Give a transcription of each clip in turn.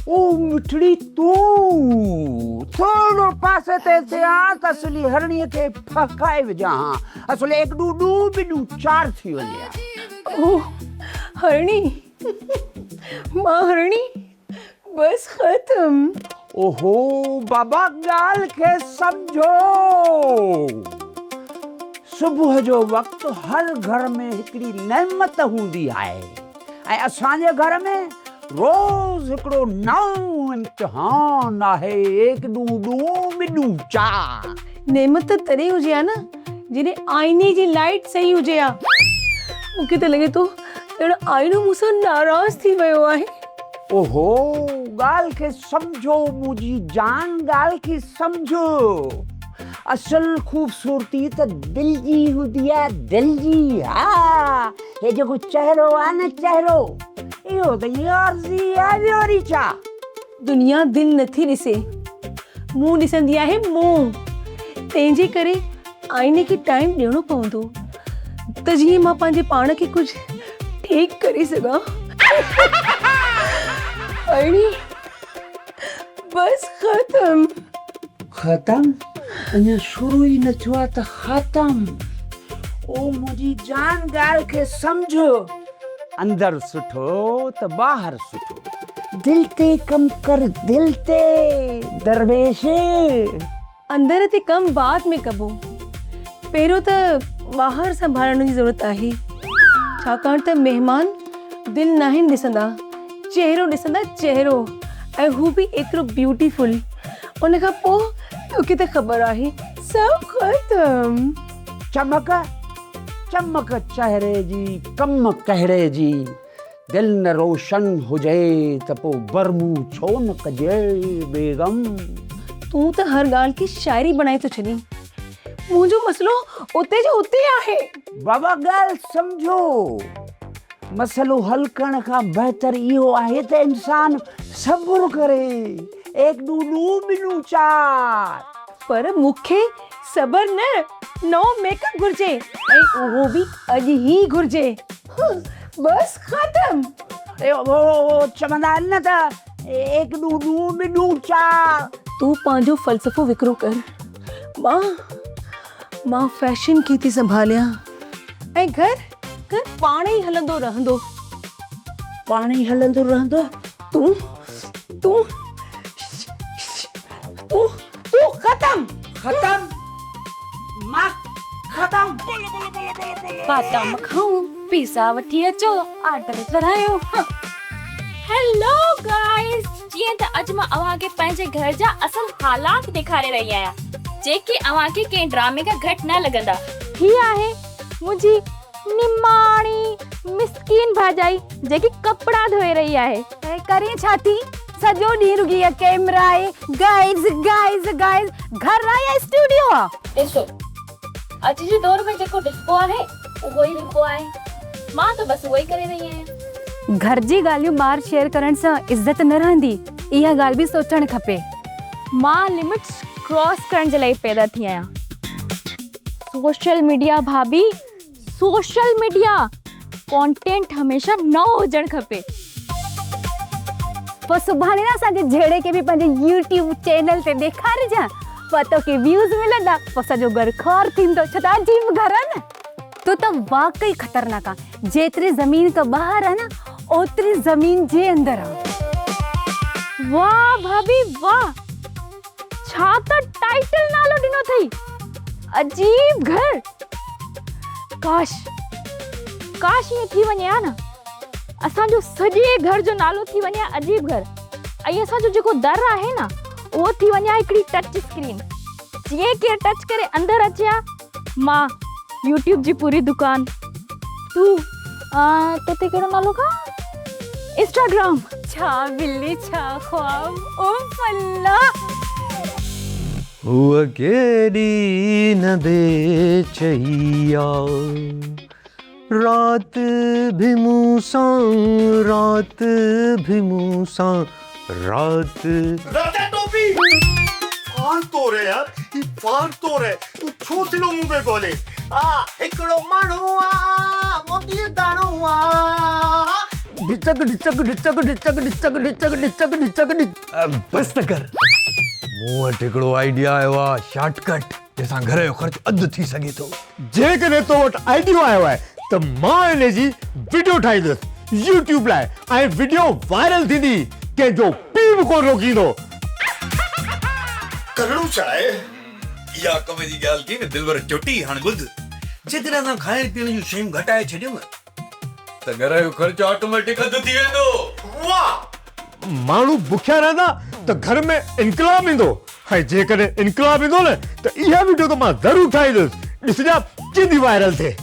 ओ मिठड़ी तू थोड़ो पासे ते थिया असली हरणी के फकाए विझां असली एक डू डू बिडू चार थी वञे। ओ हरणी मां हरणी बस खत्म। ओहो बाबा गाल के समझो। सुबह जो वक्त हर घर में हिकड़ी नेमत हूंदी आहे ऐं असांजे घर में रोज हिकड़ो नओं इम्तिहान आहे। एक डू डू बिडू चार। नेमत तॾहिं हुजे आ न जॾहिं आईने जी लाइट सही हुजे आ। मूंखे त लॻे थो ॼण आईनो मूंसां नाराज़ थी वियो आहे। ओहो ॻाल्हि खे सम्झो मुंहिंजी जान, ॻाल्हि खे सम्झो। असल खूबसूरती त दिल जी हूंदी आहे, दिल जी। हा हे जेको चेहरो आहे न चेहरो इहो त यारजी आहे ॿियो छा। दुनिया दिल नथी ॾिसे, मुंहुं ॾिसंदी आहे मुंहुं। तंहिंजे करे आईने खे टाइम ॾियणो पवंदो त जीअं मां पंहिंजे पाण खे कुझु ठीकु करे सघां। अड़ी बस खत्म। खत्म? अञा शुरू ई न थियो आहे त खत्म? ओ मुंहिंजी जान ॻाल्हि खे सम्झो। अंदर सुठो त ॿाहिरि सुठो। दिल ते कम कर, दिल ते दरवेश। अंदर ते कम बाद में कबो, पहिरियों त ॿाहिरि संभालण जी ज़रूरत आहे। छाकाणि त महिमान दिल नाहिनि ॾिसंदा, चेहरो ॾिसंदा, चेहरो। ऐं हू बि एतिरो ब्यूटीफुल। उन खां पोइ तोखे त ख़बर आहे सब खत्म। चमक चमक चेहरे जी, कम कहरे जी। दिल न रोशन हुजे त पोइ बरमू छो न कजे बेगम। तूं त हर ॻाल्हि खे शाइरी बणाए थो छॾीं। मुंहिंजो मसलो उते जो उते आहे। बाबा ॻाल्हि सम्झो। मसलो हल करण खां बहितर इहो आहे त इंसान सब्र करे। एक डू डू बिडू चार। पर मूंखे सबर न, नओ मेकअप घुर्जे ऐं उहो बि अॼु ई घुर्जे। बस खत्म। चवंदा आहिनि न त एक डू डू बिडू चार। तूं पंहिंजो फ़लसफ़ो विकिरो कर। मां फैशन की थी संभालियां ऐं घर पाण ई हलंदो रहंदो। पाण ई हलंदो रहंदो? तूं तूं तूं तूं खत्म। खत्म? मां खत्म? बादाम खाऊं, पिज़्ज़ा वठी अचो, ऑर्डर करायो। हेलो गाइस, जीअं त अॼु मां अव्हांखे पंहिंजे घर जा असल हालात ॾेखारे रही आहियां, जेके अव्हांखे कंहिं ड्रामे खां घटि न लॻंदा। ही आहे मुंहिंजी निमाणी मिस्कीन भाॼाई जेकी कपड़ा धोए रही आहे। ऐं करे छा थी? सॼो ॾींहुं रुॻी कैमरा आहे। गाइस गाइस गाइस, घर आहे या स्टूडियो आहे? ॾिसो, अॼु जे दौर में जेको ॾिसबो आहे उहो ई लिखबो आहे। मां त बसि उहो ई करे रही आहियां। घर जी ॻाल्हियूं ॿाहिरि शेयर करण सां इज़त न रहंदी, इहा ॻाल्हि बि सोचणु खपे। मां लिमिट्स क्रॉस करण जे लाइ पैदा थी आहियां। सोशल मीडिया भाभी, सोशल मीडिया कंटेंट हमेशा नओ हुजणु खपे। पोइ सुभाणे न असांजे जहिड़े खे बि पंहिंजे यूट्यूब चैनल ते ॾेखारिजां, पोइ तोखे व्यूज़ मिलंदा, पोइ सॼो घर ख़ौर थींदो। छो त अजीब घर आहे न। तूं त वाकई ख़तरनाक आहे। जेतिरी ज़मीन खां ॿाहिरि आहे न, ओतिरी ज़मीन जे अंदरि आहे। वाह भाभी वाह, छा त टाइटल नालो ॾिनो अथई, अजीब घर। काश ईअं थी वञे हा न, असांजो सॼे घर जो नालो थी वञे अजीब घर। ऐं असांजो जेको दर आहे न, उहो थी वञे हिकिड़ी टच स्क्रीन। जीअं केरु टच करे अंदरि अचे हा, मां यूट्यूब जी पूरी दुकान। तूं तोते कहिड़ो नालो का? इंस्टाग्राम। छा बिल्ली छा ख्वाब, ओ फल्ला। हुआ केड़ी न बेचैया, रात भी मूसा, रात भी मूसा, रात। टोपी फार तो रे यार, ये फार तो रे। तू छो सिलो मुंह पे बोले एकड़ो माण्हू आ, मोती दाणो आ, डिचक डिचक डिचक डिचक डिचक डिचक डिचक डिचक डिचक। बस त कर। मूं वटि हिकिड़ो आइडिया आयो आहे शॉर्टकट जंहिंसां घर जो ख़र्चु अधु थी सघे थो। जेकॾहिं तो वटि आइडियो आयो आहे त मां इन जी वीडियो ठाहींदुसि YouTube लाइ ऐं वीडियो वायरल थींदी, कंहिंजो पीउ बि कोन रोकींदो। करणो छा आहे? इहा कम जी ॻाल्हि थी न दिलवर चोटी। हाणे ॿुध, जेकॾहिं असां खाइण पीअण जूं शयूं घटाए छॾियूं न त घर जो ख़र्चु ऑटोमेटिक अधु थी वेंदो। वाह, माण्हू बुखिया रहंदा त घर में इनकलाब ईंदो। ऐं जेकॾहिं इनकलाब ईंदो न त इहा वीडियो त मां ज़रूरु ठाहींदुसि, ॾिसजां कींदी वायरल थिए।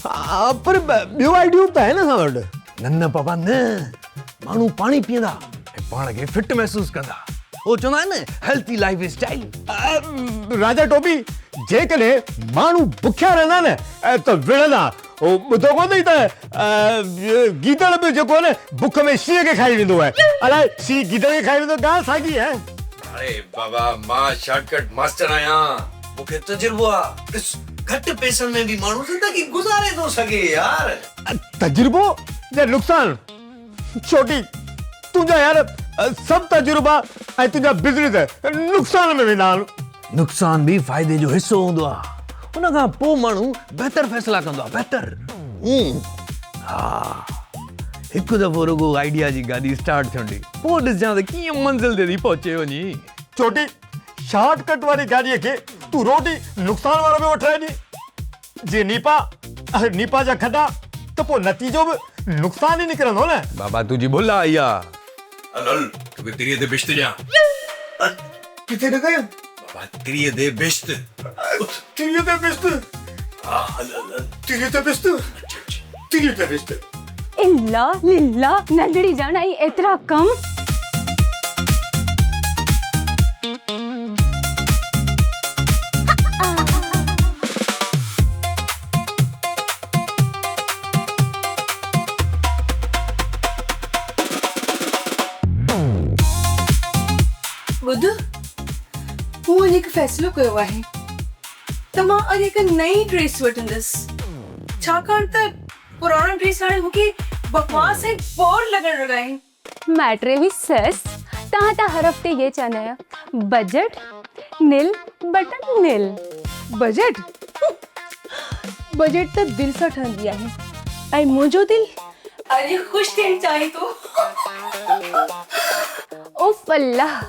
पर ॿियो आइडियो त आहे न असां वटि। न न पापा न, माण्हू पाणी पीअंदा ऐं पाण खे फिट महसूस कंदा। वो चवंदा आहिनि न हेल्थी लाइफ स्टाइल। राजा टोपी, जेकॾहिं माण्हू बुखिया रहंदा न त विढ़ंदा। ॿुधो कोन अथई त गीदड़ बि जेको आहे न बुख में शींहं खे खाई वेंदो आहे। अलाए शींहं गीदड़ खे खाई वेंदो, ॻाल्हि साॻी आहे। अरे बाबा, मां शॉर्टकट मास्टर आहियां, मूंखे तजुर्बो आहे। ॾिस, घटि पैसनि में बि माण्हू ज़िंदगी गुज़ारे थो सघे यार। तजुर्बो या नुक़सान? छोटी, तुंहिंजा यार सभु तजुर्बा ऐं तुंहिंजा बिज़नेस नुक़सान में वेंदा आहिनि। नुक़सान भी फ़ाइदे जो हिस्सो हूंदो आहे। उन खां पोइ माण्हू बहितर फ़ैसिला कंदो आहे, बहितर। हा, हिकु दफ़ो रुगो आइडिया जी गाॾी स्टार्ट थियणी, पोइ ॾिसजां त कीअं मंज़िल ते थी पहुचे वञी। छोटी, शॉर्टकट वारी गाॾीअ खे तूं रोटी नुक़सान वारो में वठाए ॾे। जे नीपा जा खड्डा त पोइ नतीजो बि नुक़सान ई निकिरंदो न। बाबा तुंहिंजी भुल आहे इहा। हल हल, तोखे तिरीअ ते बिश्त ॾियां। किथे लॻायो? बाबा, तिरीअ ते बिश्त। तिरीअ ते बिस्त, हा, हल हल हल। तिरीअ ते बिस्त, तिरीअ ते बिस्त। इल्ला लिल्ला, नंढड़ी ॼाण आई एतिरा कम। ॿुध, मूं अॼु हिकु फ़ैसिलो कयो आहे त मां अॼु हिकु नई ड्रेस वठंदसि, छाकाणि त पुराणा ड्रेस हाणे मूंखे बकवास ऐं बोर लॻण लॻा आहिनि। मैट्रे भी सस, तव्हां त हर हफ़्ते ये चवंदा आहियो, बजट नील बटन नील। बजट बजट त दिलि सां ठहंदी आहे, ऐं मुंहिंजो दिलि अॼु ख़ुशि थियणु चाहे थो। उफ अल्लाह,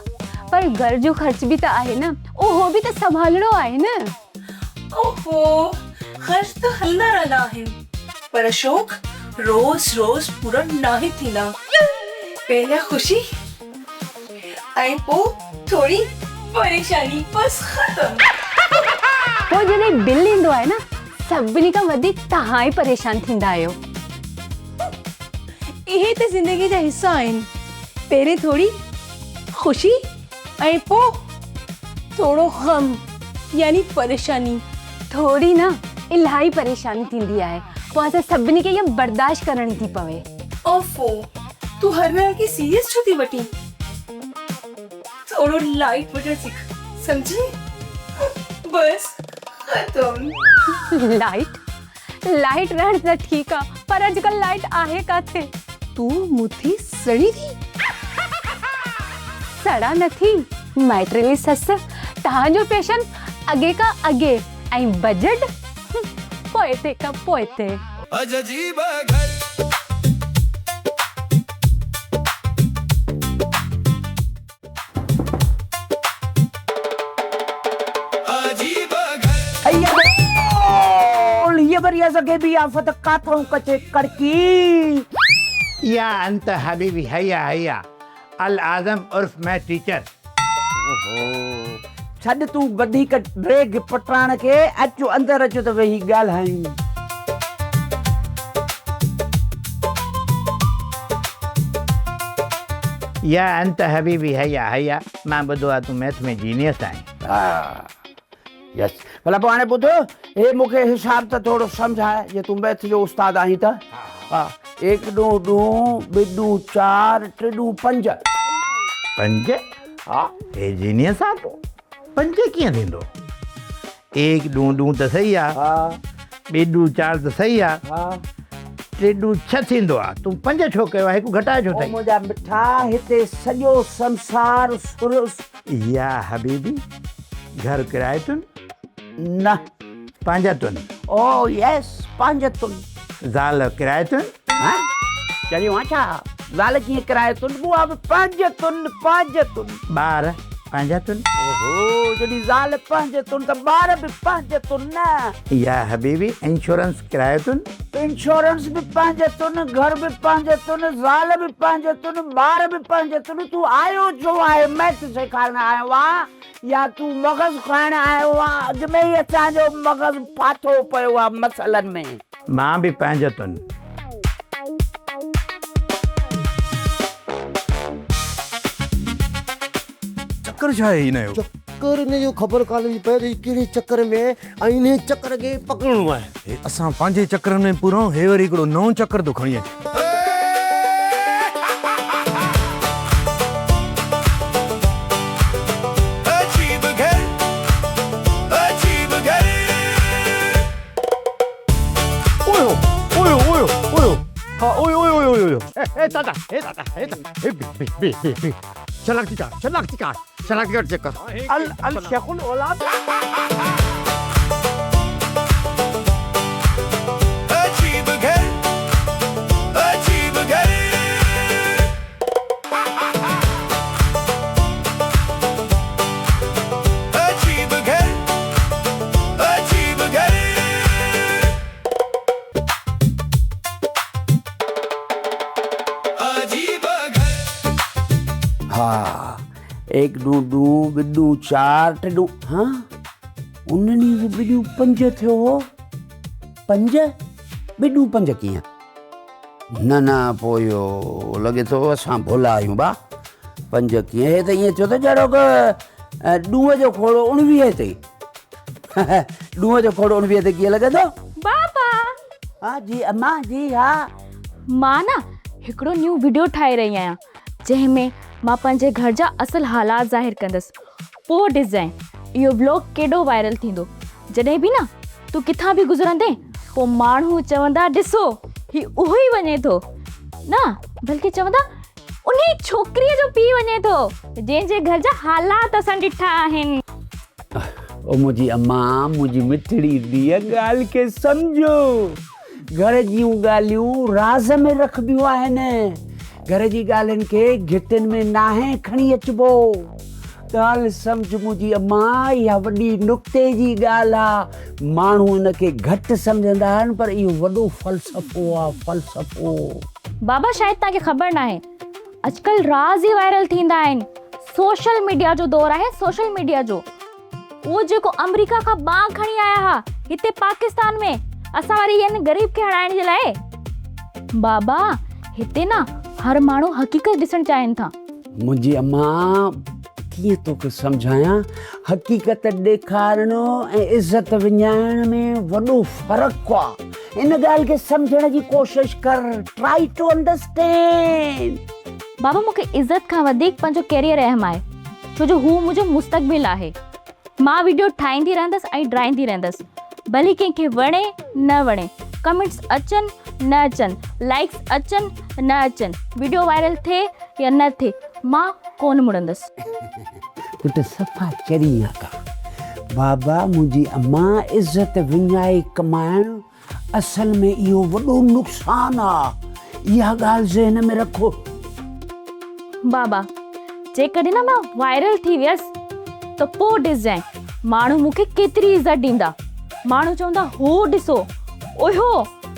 पर घर जो ख़र्च भी त आहे न, उहो बि त संभालणो आहे न। ओहो, ख़र्च त हलंदा रहंदा आहिनि, पर शौक़ रोज़ रोज़ पूरा नाहे थींदा। पहिरियां ख़ुशी ऐं पोइ थोड़ी परेशानी, बस ख़तम। पोइ जॾहिं बिल ईंदो आहे न, सभिनी खां वधीक तव्हां ई परेशान थींदा आहियो। इहे त ज़िंदगी जा हिस्सा आहिनि। पहिरें थोड़ी ख़ुशी ऐं पोइ थोड़ो गम, यानी परेशानी। थोड़ी न, इलाही परेशानी थींदी आहे, पोइ असां सभिनी खे इहा बर्दाश्त करणी थी पवे। ओफो, तू हर वेळ की सीरियस छो थी वठी? थोड़ो लाइट वठण सीख, समझी? बस खत्म। लाइट रहण त ठीकु आहे, पर अॼुकल्ह लाइट आहे काथे? तू मुठी सड़ी थी? सड़ा नथी, मैट्रेली सस, तव्हांजो पैशन अॻे खां अॻे ऐं बजट पोइते खां पोइते। अजीब घर। ये बरिया सके भी आफत काथों कचे कड़की। या अंत हबीबी, हैया हैया अल आजम उर्फ मैं टीचर। छॾ तूं वधीक ब्रेक पटाइण खे, अचो अंदरि अचो त वेही ॻाल्हायूं। या अंत हबीबी, हैया हैया मां ॿुधो आहे तूं मैथ में जीनियस आहीं। यस, भला पोइ हाणे ॿुध, हे मूंखे हिसाब त थोरो सम्झाए, जे तूं मैथ जो उस्ताद आहीं त। हा, 1 ॾूं 2 4 3 ॾूं 5। 5? हा, हे जीनियस आहे तूं? 5 कीअं थींदो? 1 ॾूं 2 त सही आहे, हा, 2 ॾूं 4 त सही आहे, हा, टे ॾूं 6 थींदो आहे, तूं 5 छो कयो आहे, हिकु घटाए छो ओ अथई? मुंहिंजा मिठा हिते सॼो संसार सुरस या हबीबी, घर किराए तुन, न पंहिंजा तुन, ओ यस 5 तुन ज़ाल किराए तुन, हाँ चलियो छा ज़ाल कीअं किराए तुन बुआ बि 5 तुन 5 तुन ॿार पंहिंजा तुन। ओहो जॾहिं ज़ाल 5 तुन त ॿार बि 5 तुन न या हबीबी, इंश्योरेंस किराए तुन, इंश्योरेंस भी 5 तुन घर भी 5 तुन ज़ाल भी 5 तुन ॿार भी 5 तुन तूं आयो छो आहे मैथ सेखारण आयो आहे या तूं मग़ज़ खाइण आयो आहे अॼु में ई असांजो मग़ज़ फाथो पियो आहे मसइलनि में मां बि 5 तुन। चक्कर छा आहे हिन जो? चक्कर ने जो ख़बर कान्हे पए त कहिड़े चक्कर में ऐं इन चक्कर खे पकड़णो आहे। हे असां पंहिंजे चक्रनि में पूरो हे वरी हिकिड़ो नओं चक्कर थो खणी अचे। शनाख्ती चक्कर अल शेखुल औलाद हाँ 1 2 2 बिडू 4 टिडू हाँ उन्हनि जी बिडू 5 थियो हो 5 बिडू 5 कीअं न न पोयो लॻे थो असां भुला आहियूं बा 5 कीअं हे त ईअं थियो त जहिड़ो की ॾूंहं जो खोड़ो 19 ते ॾूंहं जो खोड़ो 19 ते कीअं लॻे थो बाबा हाँ जी अम्मा जी हाँ मां ना हिकिड़ो न्यू वीडियो ठाहे रही आहियां जंहिंमें मां पंहिंजे घर जा असल हालात ज़ाहिर कंदसि पोइ ॾिसजांइ इहो ब्लॉग केॾो वायरल थींदो जॾहिं बि न तूं किथां बि गुज़रंदे पोइ माण्हू चवंदा ॾिसो ही उहो ई वञे थो न बल्कि चवंदा उन छोकिरीअ जो पीउ वञे थो जंहिंजे घर जा हालात असां ॾिठा आहिनि। ओ मुंहिंजी अम्मा मुंहिंजी मिठड़ी धीअ ॻाल्हि खे सम्झो घर जूं ॻाल्हियूं राज़ में रखबियूं आहिनि घर जी ॻाल्हियुनि खे घिटियुनि में नाहे खणी अचिबो ॻाल्हि सम्झ मुंहिंजी अम्मा इहा वॾी नुक़्ते जी ॻाल्हि आहे माण्हू हिनखे घटि सम्झंदा आहिनि पर इहो वॾो फ़लसफ़ो आहे फ़लसफ़ो। बाबा शायदि तव्हांखे ख़बर न आहे अॼुकल्ह राज़ ई वायरल थींदा आहिनि सोशल मीडिया जो दौर आहे सोशल मीडिया जो उहो जेको अमेरिका खां बाग खणी आया हुआ हिते पाकिस्तान में असां वरी यानी ग़रीब खे हणाइण जे लाइ बाबा हिते न हर माण्हू हक़ीक़त ॾिसणु चाहिनि था। मुंहिंजी अम्मा कीअं तोखे सम्झायां हक़ीक़त ॾेखारणो ऐं इज़त विञाइण में वॾो फ़र्क़ु आहे इन ॻाल्हि खे सम्झण जी कोशिश कर ट्राई टू अंडरस्टैंड। बाबा मूंखे इज़त खां वधीक पंहिंजो कैरियर अहम आहे छो जो हू मुंहिंजो मुस्तक़बिल आहे मां वीडियो ठाहींदी रहंदसि ऐं ड्राईंदी रहंदसि भली कंहिंखे वणे न वणे कमेंट्स अचनि न अचनि लाइक्स अचनि न अचनि वीडियो वायरल थिए या न थिए मां कोन मुड़ंदसि। तूं त सफ़ा चरी न कर बाबा मुंहिंजी अम्मा इज़त विञाए कमाइण असल में इहो वॾो नुक़सानु आहे इहा ॻाल्हि ज़हन में रखो। बाबा जेकॾहिं न मां वायरल थी वियसि त पोइ ॾिसजांइ माण्हू मूंखे केतिरी इज़त ॾींदा माण्हू चवंदा हो ॾिसो ओहो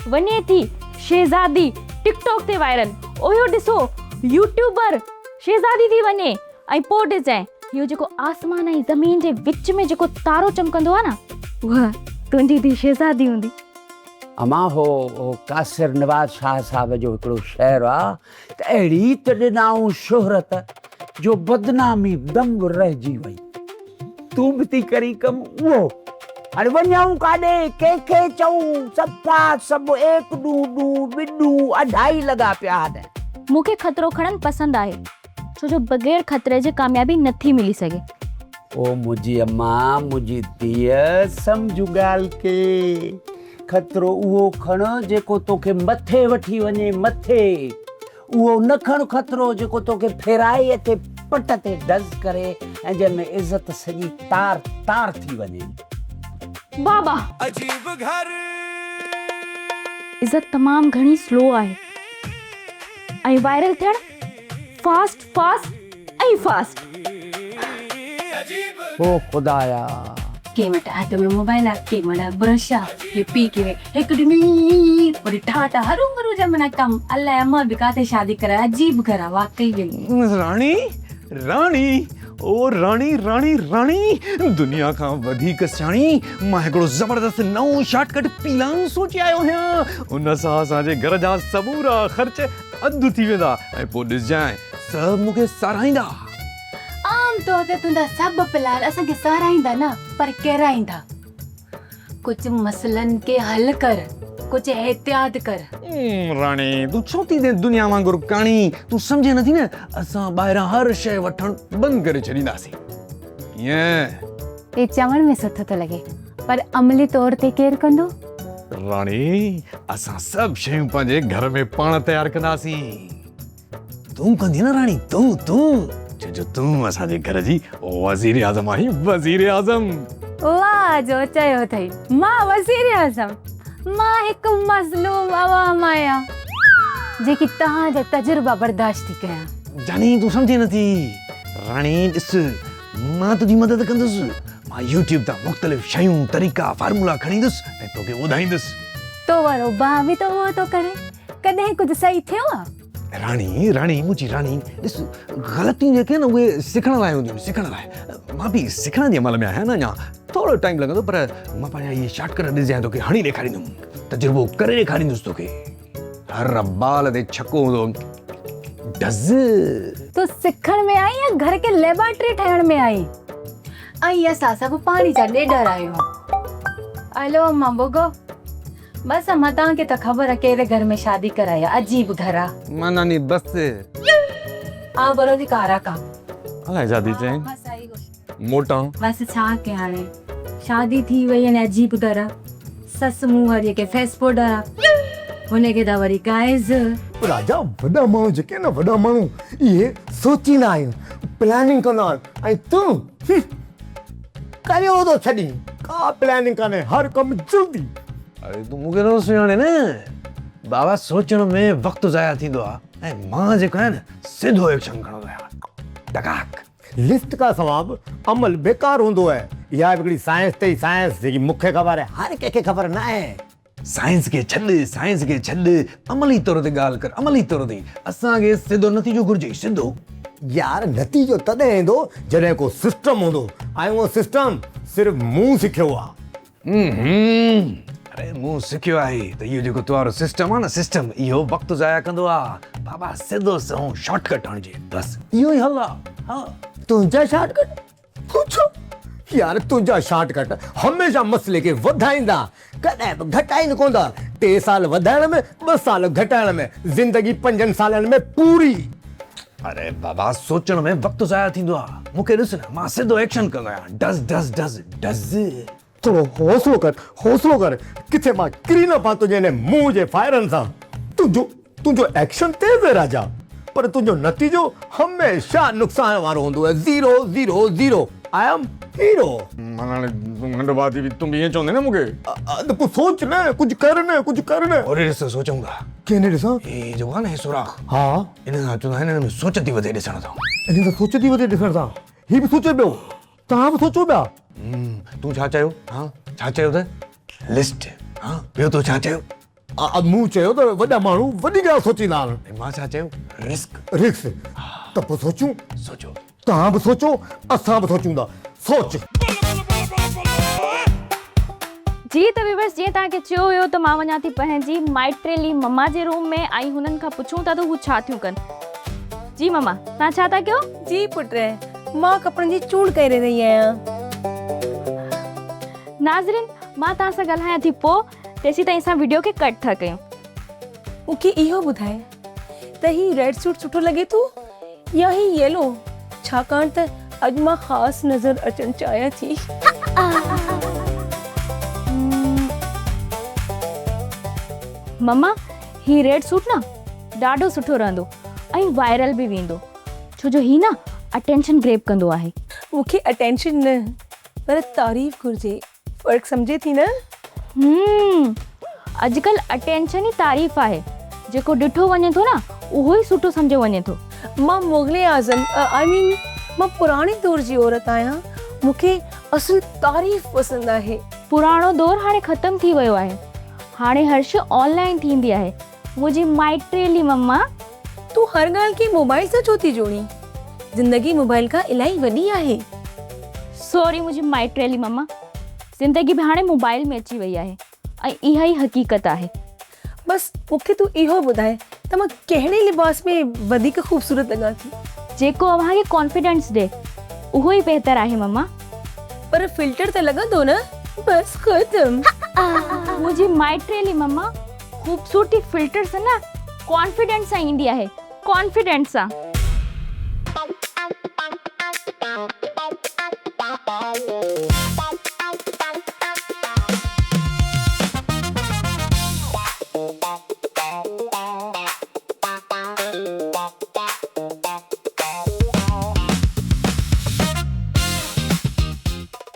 वञे थी शहज़ादी टिकटॉक ते वायरल ओहो ॾिसो यूट्यूबर शहज़ादी थी वञे ऐं पोइ ॾिसजांइ इहो जेको आसमान ऐं ज़मीन जे विच में जेको तारो चमकंदो आहे न उहा तुंहिंजी धीउ शहज़ादी हूंदी। अम्मा हो कासिर नवाज़ शाह साहब जो हिकिड़ो शेर आहे त अहिड़ी त ॾिनाऊं शोहरत जो बदनामी दंग रहिजी वई तूं बि थी करी कमु उहो हाणे वञूं काॾे कंहिंखे चऊं सफ़ा सभु 1 2 2 बिडू 2.5 लॻा पिया आहिनि। मूंखे ख़तरो खणणु पसंदि आहे छो जो बग़ैर ख़तरे जे कामयाबी नथी मिली सघे। ओ मुंहिंजी अम्मा मुंहिंजी धीअ सम्झ ॻाल्हि खे खतरो उहो खण जेको तोखे मथे वठी वञे मथे। उहो न खण खतरो जेको तोखे फेराए ते पट ते डज़ करे ऐं जंहिंमें इज़त सॼी तार तार थी वञे। बाबा इज़त तमामु घणी स्लो आहे ऐं वायरल थियण फास्ट फास्ट ऐं फास्ट। ओ खुदाया के वट हाथ में मोबाइल आ, के वट ब्रश आ, के पी के एक डी और ठाटा हरू मरू जमना कम अल्लाह अम्मा बिकाते शादी करा अजीब करा वाकई में। राणी राणी ओ राणी राणी राणी दुनिया खां वधीक साणी मां हिकिड़ो ज़बरदस्त नओं शॉर्टकट प्लान सोचे आयो आहियां। उन सां असांजे घर जा समूरा ख़र्च अधु थी वेंदा ऐं पोइ ॾिसजांइ सभु मूंखे साराईंदा। आम तौर ते तुंहिंजा सभु प्लान असांखे साराईंदा न पर केराईंदा। कुझु मसइलनि खे हल कर, कुझु एहतियात कर। राणी तूं छो थी थिए दुनिया वांगुरु काणी? तूं सम्झे नथी न असां ॿाहिरां हर शइ वठण बंदि करे छॾींदासीं। ये चवण में सुठो थो लॻे पर अमली तौर ते केरु कंदो? राणी असां सभु शयूं पंहिंजे घर में पाण तयारु कंदासीं। तूं कंदी न राणी, तूं छो तूं असांजे घर जी वज़ीर आज़म आहीं। वज़ीर आज़म वाह जो चयो अथई, मां वज़ीर आज़म, मां हिकु मज़लूम अवाम आहियां जेकी तव्हांजा तजुर्बा बर्दाश्त थी कयां। जानी तूं सम्झे नथी। राणी ॾिस मां तुंहिंजी मदद कंदुसि। मां यूट्यूब तां मुख़्तलिफ़ शयूं तरीक़ा फार्मूला खणी ईंदुसि ऐं तोखे ॿुधाईंदुसि। तो वारो भाउ बि त उहो थो करे, कॾहिं कुझु सही थियो आहे? राणी राणी मुंहिंजी राणी ॾिस ग़लतियूं जेके न उहे सिखण लाइ हूंदियूं आहिनि, सिखण लाइ। मां बि सिखण जे अमल में आहियां न, अञा थोरो टाइम लॻंदो पर मां पंहिंजा इहे शॉर्टकट ॾिसजांइ तोखे हणी ॾेखारींदुमि, तजुर्बो करे ॾेखारींदुसि तोखे। हर बाल ते छको हूंदो डज़। तूं सिखण में आई या घर के लेबोरेटरी ठाहिण में आई? ऐं असां सभु पाणी जा ॾेडर आहियूं। हलो अम्मा बुगो बस अम्मा तव्हांखे त ख़बर आहे कहिड़े घर में शादी कराई आहे, अजीब घर आहे। माना नी बस आ बरोदी कारा का अलाए शादी चई मोटा बस छा के हाणे शादी थी वई आहे अजीब घर आहे। सस मुंहुं वारी के फेस पाउडर आहे, हुनखे त वरी गाइज़। राजा वॾा माण्हू जेके न वॾा माण्हू इहे सोचींदा आहिनि, प्लानिंग कंदा आहिनि ऐं तूं करियो थो छॾी। का प्लानिंग कान्हे, हर कमु जल्दी। अरे तूं मूंखे न सुञाणे न बाबा, सोचण में वक़्तु ज़ाया थींदो आहे ऐं मां जेको आहे न सिधो एक्शन खणंदो आहियां टकाक। लिस्ट का सवाब अमल बेकार हूंदो आहे। इहा हिकिड़ी साइंस अथई, साइंस जेकी मूंखे ख़बर आहे, हर कंहिंखे ख़बर न आहे। साइंस खे छॾ, अमली तौर ते ॻाल्हि कर, अमली तौर ते। असांखे सिधो नतीजो घुरिजे, सिधो। यार नतीजो तॾहिं ईंदो जॾहिं को सिस्टम हूंदो ऐं उहो सिस्टम सिर्फ़ु मूं सिखियो आहे। अरे मूं सिखियो आहे त इहो जेको तुंहिंजो सिस्टम आहे न, सिस्टम इहो वक़्तु ज़ाया कंदो आहे। बाबा सिधो सहो शॉर्टकट हणिजे, बसि इहो ई हल आहे। हा तुंहिंजा शॉर्टकट पुछो यार, तुंहिंजा शॉर्टकट हमेशह मसइले खे वधाईंदा, कॾहिं बि घटाईंदा कोन्ह। 3 साल वधाइण में, 2 साल घटाइण में, ज़िंदगी 5 सालनि में पूरी। अरे बाबा सोचण में वक़्तु ज़ाया थींदो आहे। मूंखे ॾिस न, मां सिधो एक्शन कंदो आहियां, डज़ डज़ डज़ डज़। थोरो हौसलो कर, किथे मां किरी न पां तुंहिंजे हिन मुंहुं जे फायरनि सां। तुंहिंजो एक्शन तेज़ है राजा, पर तुंहिंजो नतीजो हमेशह नुक़सान वारो हूंदो आहे। 0 0 0। I am hero. नंढो भाउ थी तुम ईअं चवंदे न मूंखे? कुझु सोच न, कुझु कर न। और ॾिस सोचूं था कंहिं ॾिसां? हे जेको आहे न, हे सुराख। हा इन सां चवंदा आहिनि हिन में सोच थी वधे ॾिसण सां। इन सां सोच थी वधे ॾिसण सां। हीउ बि सोचे पियो, तव्हां बि सोचो पिया। तूं छा चयो? हा छा चयो त? लिस्ट। हा ॿियो तो छा चयो? मूं चयो त वॾा माण्हू वॾी ॻाल्हि सोचींदा आहिनि। मां छा चयो? रिस्क। त पोइ सोचूं। सोचो, तव्हां बि सोचो, असां बि सोचूं था। सोच। जी त व्यूअर्स, जीअं तव्हांखे चयो हुयो त मां वञा थी पंहिंजी माइटेली मम्मा जे रूम में ऐं हुननि खां पुछूं था त हू छा थियूं कनि। जी मम्मा, तव्हां छा था कयो? जी पुट, मां कपड़नि जी चूंड करे रही आहियां। नाज़रीन, मां तव्हां सां ॻाल्हायां थी पोइ, तेसीं ताईं असां वीडियो खे कट था कयूं। मूंखे इहो ॿुधाए त ही रेड सूट सुठो लॻे थो या ही येलो, छाकाणि त अॼु मां ख़ासि नज़र अचणु चाहियां थी। मम्मा ही रेड सूट न ॾाढो सुठो रहंदो ऐं वायरल बि वेंदो, छो जो ही न अटेंशन ग्रेब कंदो आहे। मूंखे अटेंशन न पर तारीफ़ घुरिजे, फ़र्क़ु सम्झे थी न? अॼुकल्ह अटेंशन ई तारीफ़ आहे, जेको ॾिठो वञे थो न उहो ई सुठो सम्झो वञे थो। मां मुग़ल आज़म आई मीन मां पुराणे दौर जी औरत आहियां, मूंखे असुल तारीफ़ पसंदि आहे। पुराणो दौर हाणे ख़तम थी वियो आहे, हाणे हर शइ ऑनलाइन थींदी आहे। मुंहिंजी माइटेली मम्मा। तूं हर ॻाल्हि खे मोबाइल सां छो थी जोड़ी? ज़िंदगी मोबाइल खां इलाही वॾी आहे। सॉरी मुंहिंजी माइटेली मम्मा, ज़िंदगी बि हाणे मोबाइल में अची वई आहे ऐं इहा ई हक़ीक़त आहे। बस मूंखे तूं इहो ॿुधाए त मां कहिड़े लिबास में वधीक ख़ूबसूरत लॻां थी? जेको अव्हांखे कॉन्फिडेंस ॾे उहो ई बहितर आहे मम्मा। पर फिल्टर त लॻंदो न? बस ख़तम। मुंहिंजी माइटेली मम्मा, ख़ूबसूरती फिल्टर सां न कॉन्फिडेंस सां ईंदी आहे, कॉन्फिडेंस सां।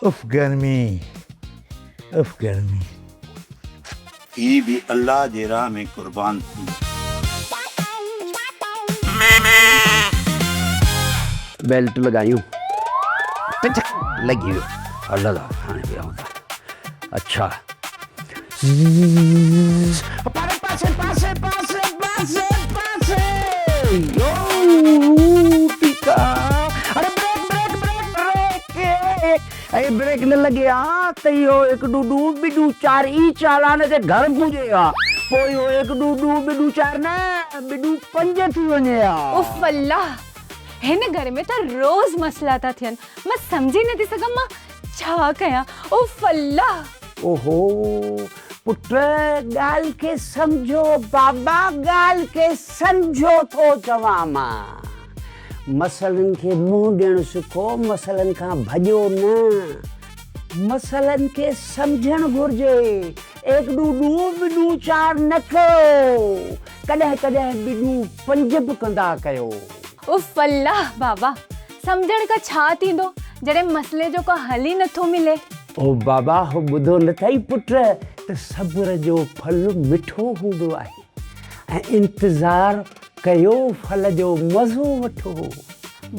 उफ गर्मी, उफ गर्मी। ही भी अल्लाह जे राह में कुर्बान थी। बेल्ट लगायूं, लगी अल्लाह खाने पे आऊंगा। अच्छा पासे पासे पासे पासे पासे पासे यो टिका। अरे ब्रेक ब्रेक ब्रेक ब्रेक, अरे ब्रेक न लगे आ तो यो एक डूडू बिडू चार ई चालाने से घर पूजेगा। पोइ यो एक डूडू बिडू चार न बिडू पंज थी वने आ। उफ अल्लाह, हिन घर में त रोज़ मसला था थियनि, मां सम्झी नथी सघां मां छा कयां। उफ अल्लाह। ओहो पुट, ॻाल्हि खे सम्झो बाबा, ॻाल्हि खे सम्झो थो चवां मां। मसइलनि खे मुंहुं ॾियणु सिखो, मसइलनि खां भॼो न। मसइलनि खे सम्झणु घुरिजे। एक डूडू बिडू चार न कयो, कॾहिं कॾहिं बिडू पंज बि कंदा कयो। उफ अल्लाह बाबा, सम्झण का छा थींदो जॾहिं मसले जो को हल ई नथो मिले। ओ बाबा, हो ॿुधो न अथई पुट त सब्र जो फल मिठो हूंदो आहे ऐं इंतज़ार कयो फल जो मज़ो वठो।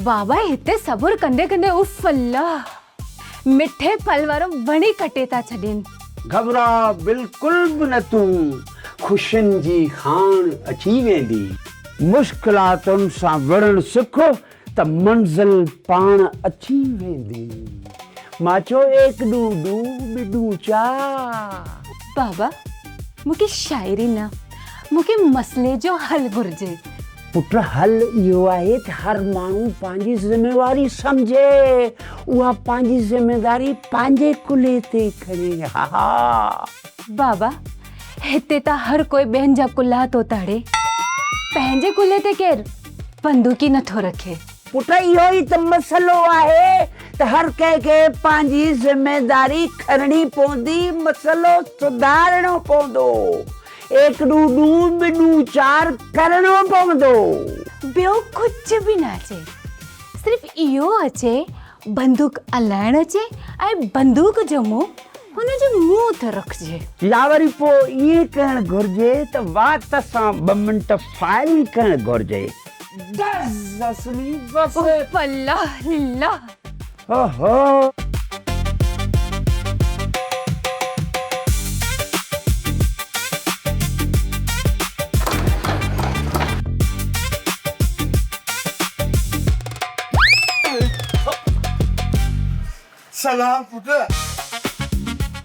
बाबा हिते सब्र कंदे कंदे उफ अल्लाह मिठे फल वारो वणी कटे था छॾनि। घबरा बिल्कुल बि न तूं, ख़ुशियुनि जी खाण अची वेंदी। मुश्किलातुनि सां विढ़णु सिखो त मंज़िल पाण अची वेंदी। मां चयो एक डूडू बिडू चार। बाबा मूंखे शाइरी न, मूंखे मसले जो हल घुरिजे। पुट हल इहो आहे त हर माण्हू पंहिंजी ज़िमेवारी सम्झे, उहा पंहिंजी ज़िमेदारी पंहिंजे कुल्हे ते खणे। हा बाबा, हिते त हर कोई ॿियनि जा कुल्हा थो ताड़े, पंहिंजे कुल्हे ते केरु बंदूकी नथो रखे। पुट इहो ई त मसलो आहे त हर कंहिंखे पंहिंजी ज़िमेदारी खणणी पवंदी, मसलो सुधारणो पवंदो। एक डूडू बिडू चार करणो पवंदो। ॿियो कुझु बि न अचे, सिर्फ़ु इहो अचे बंदूक हलाइण अचे ऐं बंदूक जो मुंहुं हुनजे मुंहुं ते रखिजे। या वरी पोइ ईअं करणु घुरिजे त वात सां 2 मिंट फायरिंग करणु घुरिजे। बस असली बस। अल्लाह लिल्लाह। ओहो सलाम पुट।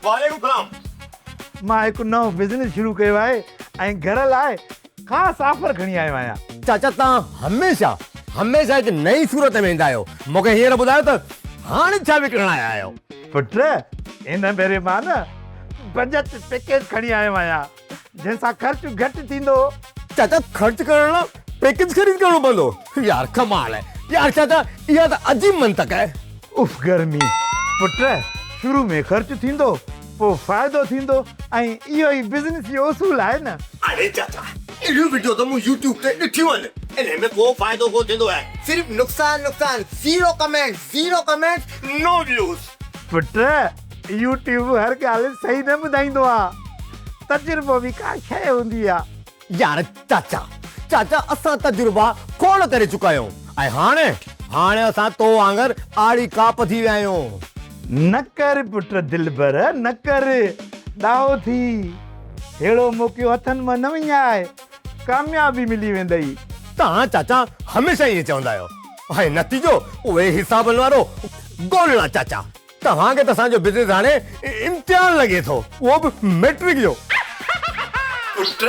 वालेकुम सलाम। मां हिकु नओं बिज़नेस शुरू कयो आहे ऐं घर लाइ ख़ासि ऑफर खणी आयो आहियां। चाचा तव्हां हमेशह हमेशह हिकु नई सूरत में वेंदा आहियो, मूंखे हींअर ॿुधायो त हाणे छा विकिणण आया आहियो? पुट, इन भेरे मां न बजट पैकेज खणी आयो आहियां जंहिंसां ख़र्चु घटि थींदो। चाचा ख़र्च करण लाइ पैकेज ख़रीद करणो पवंदो? यार कमाल आहे यार चाचा, इहा त अजीब मंतक आहे। उफ गर्मी पुट, शुरू में ख़र्चु थींदो, पोइ फ़ाइदो थींदो ऐं इहो ई बिज़नेस जो उसूल आहे न। अरे चाचा इहो वीडियो तो मूं यूट्यूब ते ॾिठियूं आहिनि इन्हे में को फ़ाइदो को थींदो आहे सिर्फ़ नुक़सान ज़ीरो कमेंट नो व्यूज़ पुट यूट्यूब हर ॻाल्हि सही न ॿुधाईंदो आहे तजुर्बो बि का शइ हूंदी आहे यार चाचा असां तजुर्बा खोड़ करे चुका आहियूं ऐं हाणे असां तो वांगर आड़ी काप थी विया आहियूं न कर पुट दिलबर न कर ॾाहो थी अहिड़ो मौक़ो हथनि मां न विञाए कामयाबी मिली वेंदई तव्हां चाचा हमेशह ईअं चवंदा आहियो ऐं नतीजो उहे हिसाबनि वारो ॻोल्हणा चाचा तव्हांखे त असांजो बिज़नेस हाणे इम्तिहान लॻे थो उहो बि मैट्रिक जो पुट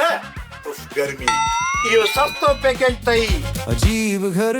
गर्मी इहो सस्तो पैकेज अथई अजीब घर